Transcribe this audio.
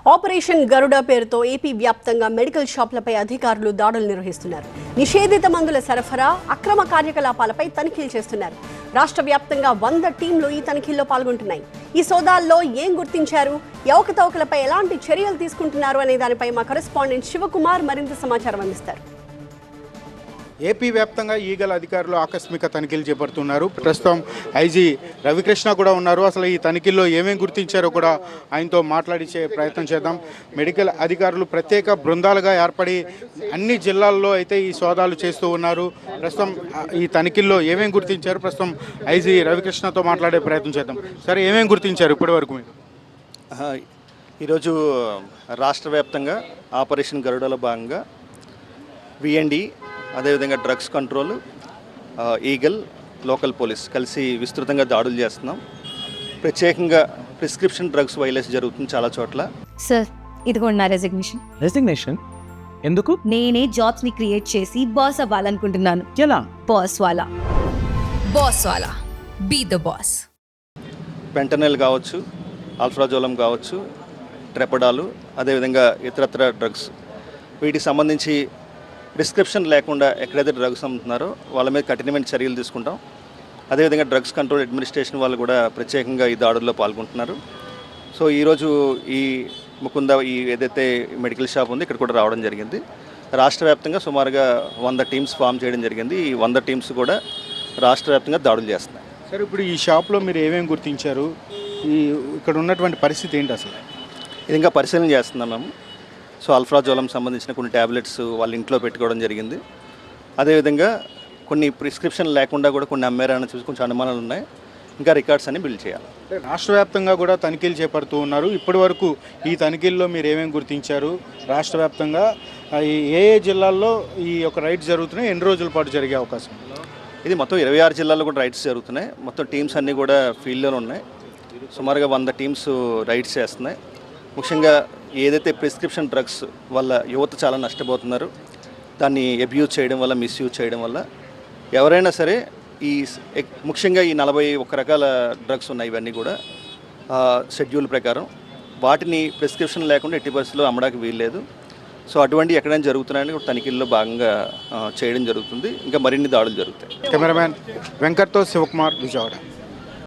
Operation గరుడ పేరుతో AP వ్యాప్తంగా medical షాపులపై అధికారులు దాడులు నిర్వహిస్తున్నారు. నిషేధిత మందుల సరఫరా, అక్రమ కార్యకలాపాలపై తనిఖీలు చేస్తున్నారు. రాష్ట్ర వ్యాప్తంగా 100 టీంలు ఈ తనిఖీల్లో పాల్గొంటున్నాయి. ఈ సోదాల్లో ఏం గుర్తించారు, అవకతవకలపై ఎలాంటి చర్యలు తీసుకుంటున్నారు అనే దానిపై మా కరెస్పాండెంట్ శివకుమార్ మరింత సమాచారం అందిస్తారు. ఏపీ వ్యాప్తంగా ఈగల అధికారులు ఆకస్మిక తనిఖీలు చేపడుతున్నారు. ప్రస్తుతం ఐజీ రవికృష్ణ కూడా ఉన్నారు. అసలు ఈ తనిఖీల్లో ఏమేమి గుర్తించారో కూడా ఆయనతో మాట్లాడించే ప్రయత్నం చేద్దాం. మెడికల్ అధికారులు ప్రత్యేక బృందాలుగా ఏర్పడి అన్ని జిల్లాల్లో అయితే ఈ సోదాలు చేస్తూ ఉన్నారు. ప్రస్తుతం ఈ తనిఖీల్లో ఏమేమి గుర్తించారు, ప్రస్తుతం ఐజీ రవికృష్ణతో మాట్లాడే ప్రయత్నం చేద్దాం. సరే, ఏమేమి గుర్తించారు ఇప్పటి వరకు మీరు? ఈరోజు రాష్ట్ర వ్యాప్తంగా ఆపరేషన్ గరుడలో భాగంగా విఎన్డి, అదేవిధంగా drugs control, eagle, local police కలిసి విస్తృతంగా దాడులు చేస్తున్నాం. ప్రత్యేకంగా ప్రిస్క్రిప్షన్ డ్రగ్స్ వైలెన్స్ జరుగుతుంది చాలా చోట్ల. సార్, ఇదిగోండి నా రెసిగ్నేషన్. ఎందుకు? నేనే జాబ్స్ ని క్రియేట్ చేసి బాస్ అవ్వాలనుకుంటున్నాను. ఎలా? బాస్ వాలా బీ ద బాస్. ఫెంటనల్ కావచ్చు, ఆల్ఫ్రాజోలం కావచ్చు, ట్రెపడాలు, అదేవిధంగా ఇతరత్ర డ్రగ్స్, వీటికి సంబంధించి ప్రిస్క్రిప్షన్ లేకుండా ఎక్కడైతే డ్రగ్స్ అమ్ముతున్నారో వాళ్ళ మీద కఠినమైన చర్యలు తీసుకుంటాం. అదేవిధంగా డ్రగ్స్ కంట్రోల్ అడ్మినిస్ట్రేషన్ వాళ్ళు కూడా ప్రత్యేకంగా ఈ దాడుల్లో పాల్గొంటున్నారు. సో ఈరోజు ఈ ముకుంద ఈ ఏదైతే మెడికల్ షాప్ ఉంది ఇక్కడ కూడా రావడం జరిగింది. రాష్ట్ర వ్యాప్తంగా సుమారుగా 100 టీమ్స్ ఫామ్ చేయడం జరిగింది. ఈ 100 టీమ్స్ కూడా రాష్ట్ర వ్యాప్తంగా దాడులు చేస్తున్నాయి. సరే, ఇప్పుడు ఈ షాప్లో మీరు ఏమేమి గుర్తించారు, ఇక్కడ ఉన్నటువంటి పరిస్థితి ఏంటి అసలు? ఇది ఇంకా పరిశీలన చేస్తున్నాం మేము. సో ఆల్ఫ్రాజోలం సంబంధించిన కొన్ని ట్యాబ్లెట్స్ వాళ్ళ ఇంట్లో పెట్టుకోవడం జరిగింది. అదేవిధంగా కొన్ని ప్రిస్క్రిప్షన్ లేకుండా కూడా కొన్ని అమ్మారని చూసి కొంచెం అనుమానాలు ఉన్నాయి. ఇంకా రికార్డ్స్ అన్ని బిల్డ్ చేయాలి. రాష్ట్ర వ్యాప్తంగా కూడా తనిఖీలు చేపడుతూ ఉన్నారు. ఇప్పటి వరకు ఈ తనిఖీల్లో మీరు ఏమేమి గుర్తించారు? రాష్ట్ర వ్యాప్తంగా ఏ జిల్లాల్లో ఈ యొక్క రైడ్స్ జరుగుతున్నాయి, ఎన్ని రోజుల పాటు జరిగే అవకాశం? ఇది మొత్తం 26 జిల్లాల్లో కూడా రైడ్స్ జరుగుతున్నాయి. మొత్తం టీమ్స్ అన్నీ కూడా ఫీల్డ్లో ఉన్నాయి. సుమారుగా 100 టీమ్స్ రైడ్స్ చేస్తున్నాయి. ముఖ్యంగా ఏదైతే ప్రిస్క్రిప్షన్ డ్రగ్స్ వల్ల యువత చాలా నష్టపోతున్నారు, దాన్ని అబ్యూజ్ చేయడం వల్ల, మిస్యూజ్ చేయడం వల్ల ఎవరైనా సరే ముఖ్యంగా ఈ 41 రకాల డ్రగ్స్ ఉన్నాయి. ఇవన్నీ కూడా షెడ్యూల్ ప్రకారం వాటిని ప్రిస్క్రిప్షన్ లేకుండా ఎట్టి పరిస్థితుల్లో అమ్మడానికి వీల్లేదు. సో అటువంటి ఎక్కడైనా జరుగుతున్నాయని తనిఖీల్లో భాగంగా చేయడం జరుగుతుంది. ఇంకా మరిన్ని దాడులు జరుగుతాయి. కెమెరామ్యాన్ వెంకట్తో శివకుమార్, విజయవాడ.